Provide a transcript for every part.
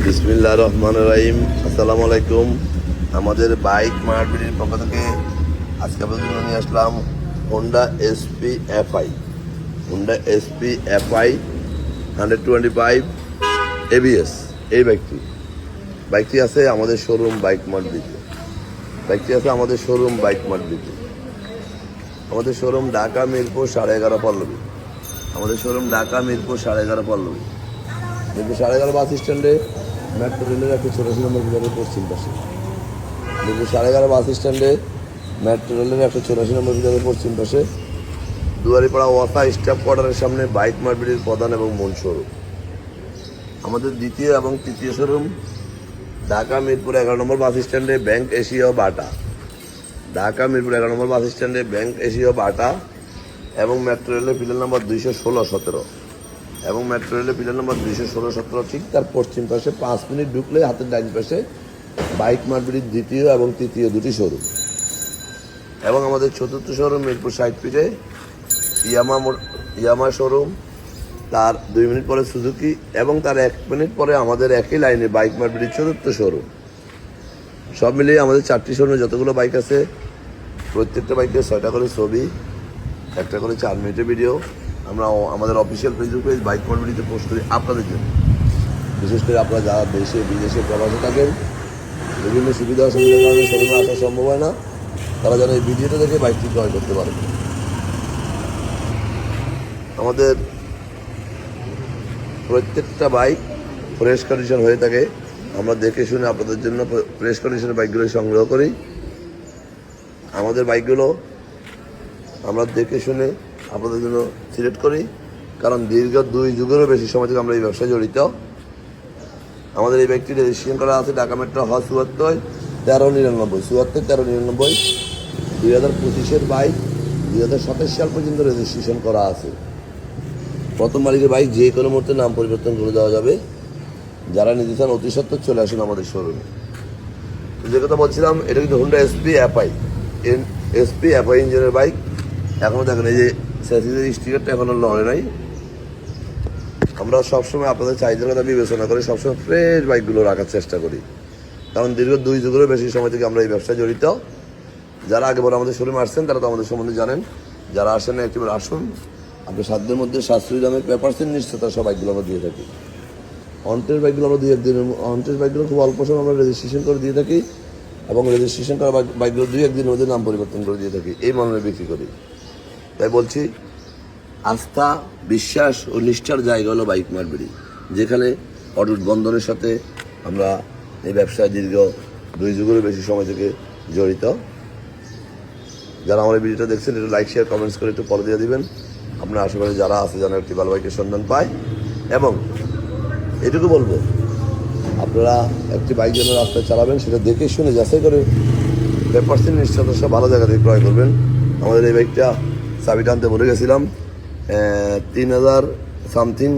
বিসমিল্লাহির রহমানির রহিম। আসসালামু আলাইকুম। আমাদের বাইক মার্কেটের পক্ষ থেকে আজকে আপনাদের জন্য নিয়ে আসলাম Honda SP FI. Honda SP FI 125 ABS. এই বাইকটি আছে আমাদের শোরুম বাইক মার্কেটে। আমাদের শোরুম ঢাকা মিরপুর 11.5 পল্লবী। মিরপুর 11.5 বাস স্ট্যান্ডে মেট্রো রেলের একটা 84 নম্বর বিভাগের পশ্চিম পাশে। মিরপুর 11.5 বাস স্ট্যান্ডে মেট্রো রেলের একটা 84 নম্বর বিভাগের পশ্চিম পাশে দুয়ারিপাড়া ওয়াসা স্টাফ কোয়ার্টারের সামনে বাইক মার্কেটের প্রধান এবং মূল শোরুম। আমাদের দ্বিতীয় এবং তৃতীয় শোরুম ঢাকা মিরপুর 11 নম্বর বাস স্ট্যান্ডে ব্যাংক এশিয়া বাটা। এবং মেট্রো রেলের পিলার নম্বর 216-17 ঠিক তার পশ্চিম পাশে 5 মিনিট ঢুকলে হাতের ডাইন পাশে বাইক মার্কেটের দ্বিতীয় এবং তৃতীয় দুটি শোরুম। এবং আমাদের চতুর্থ শোরুম মিরপুর 60 ফিটে ইয়ামা শোরুম। তার 2 মিনিট পরে সুজুকি এবং তার 1 মিনিট পরে আমাদের একই লাইনে বাইক মার্কেটের চতুর্থ শোরুম। সব মিলিয়ে আমাদের 4টি শোরুমে যতগুলো বাইক আছে প্রত্যেকটা বাইকে 6টা করে ছবি, একটা করে 4 মিনিটের ভিডিও আমরা আমাদের অফিসিয়াল ফেসবুক পেজ বাইক মার্কেটে পোস্ট করি আপনাদের জন্য। বিশেষ করে আপনারা যারা দেশে বিদেশে প্রবাসে থাকেন, বিভিন্ন সুবিধা অসুবিধার কারণে শোরুমে আসা সম্ভব হয় না, তারা যেন এই ভিডিওটা দেখে বাইকটি ক্রয় করতে পারে। আমাদের প্রত্যেকটা বাইক ফ্রেশ কন্ডিশন হয়ে থাকে। আমরা দেখে শুনে আপনাদের জন্য ফ্রেশ কন্ডিশনের বাইকগুলো সংগ্রহ করি। আমাদের বাইকগুলো আমরা দেখে শুনে আপনাদের জন্য সিলেক্ট করি, কারণ দীর্ঘ 2 যুগেরও বেশি সময় থেকে আমরা এই ব্যবসায় জড়িত। আমাদের এই বাইকটি রেজিস্ট্রেশন করা আছে ঢাকা মেট্রো হ 74-1399 2025-এর বাইক 2027 সাল পর্যন্ত রেজিস্ট্রেশন করা আছে। প্রথম মালিকের বাইক যে কোনো মুহূর্তে নাম পরিবর্তন করে দেওয়া যাবে। যারা নিতে চান অতি সত্ত্বর চলে আসুন আমাদের শোরুমে। যে কথা বলছিলাম, এটা কিন্তু হোন্ডা এসপি এফআই ইঞ্জিনের বাইক। এখনও দেখেন এই যে স্যাসিসের স্টিকারটা এখনও লড়ে নাই। আমরা সবসময় আপনাদের চাহিদার কথা বিবেচনা করে সবসময় ফ্রেশ বাইকগুলো রাখার চেষ্টা করি, কারণ দীর্ঘ 2 যুগেরও বেশি সময় থেকে আমরা এই ব্যবসায় জড়িত। যারা আগে বলে আমাদের শোরুমে আসছেন তারা তো আমাদের সম্বন্ধে জানেন। যারা আসেন না একটিবার আসুন। আপনার সাধ্যের মধ্যে সাশ্রয়ী দামে পেপারসের নিশ্চয়তা সব বাইকগুলো আমরা দিয়ে থাকি। অন্টের বাইকগুলো আমরা অন্টের বাইকগুলো খুব অল্প সময় আমরা রেজিস্ট্রেশন করে দিয়ে থাকি এবং রেজিস্ট্রেশন করা বাইকগুলো 2-1 দিনের মধ্যে নাম পরিবর্তন করে দিয়ে থাকি। এই মনে বিক্রি করি। তাই বলছি, আস্থা, বিশ্বাস ও নিষ্ঠার জায়গা হলো বাইক মার্কেট, যেখানে অটুট বন্ধনের সাথে আমরা এই ব্যবসায় দীর্ঘ 2 যুগেরও বেশি সময় থেকে জড়িত। যারা আমার এই ভিডিওটা দেখছেন একটু লাইক শেয়ার কমেন্টস করে একটু ফলো দিয়ে দিবেন। আপনার আশেপাশে যারা আছে যেন একটি ভালো বাইকের সন্ধান পায়। এবং এটুকু বলবো, আপনারা একটি বাইক যেন রাস্তায় চালাবেন সেটা দেখে শুনে যাচাই করে পেপারসের নিশ্চয়তা সব ভালো জায়গা থেকে ক্রয় করবেন। আমাদের এই বাইকটা চাবি টানতে বলে গেছিলাম, 3000 সামথিং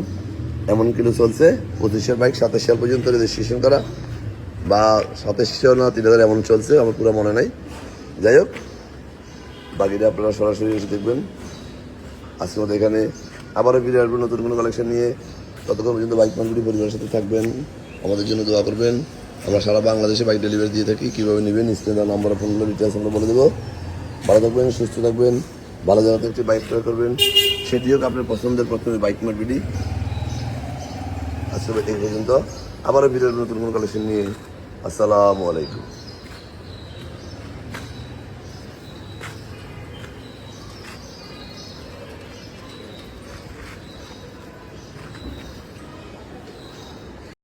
এমন কিলো চলছে। 25-এর বাইক 27 সাল পর্যন্ত রেজিস্ট্রেশন করা, বা 2700 না 3000 এমন চলছে, আমার পুরো মনে নাই। যাই হোক, বাকিটা আপনারা সরাসরি এসে দেখবেন। আজকের মতো এখানে আবারও ফিরে আসবেন নতুন কোনো কালেকশন নিয়ে। ততক্ষণ পর্যন্ত বাইক মার্কেটের পরিবারের সাথে থাকবেন, আমাদের জন্য দোয়া করবেন। আমরা সারা বাংলাদেশে বাইক ডেলিভারি দিয়ে থাকি। কীভাবে নেবেন স্ক্রিনে নাম্বার ফোন নম্বর ডিটেলস আমরা বলে দেবো। ভালো থাকবেন, সুস্থ থাকবেন, ভালো জায়গাতে একটি বাইক ক্রয় করবেন, সেটি হোক আপনার পছন্দের প্রথমে বাইক মার্কেটই। আজকে এই পর্যন্ত, আবারও ফিরে আসবেন নতুন কোনো কালেকশন নিয়ে। আসসালামু আলাইকুম।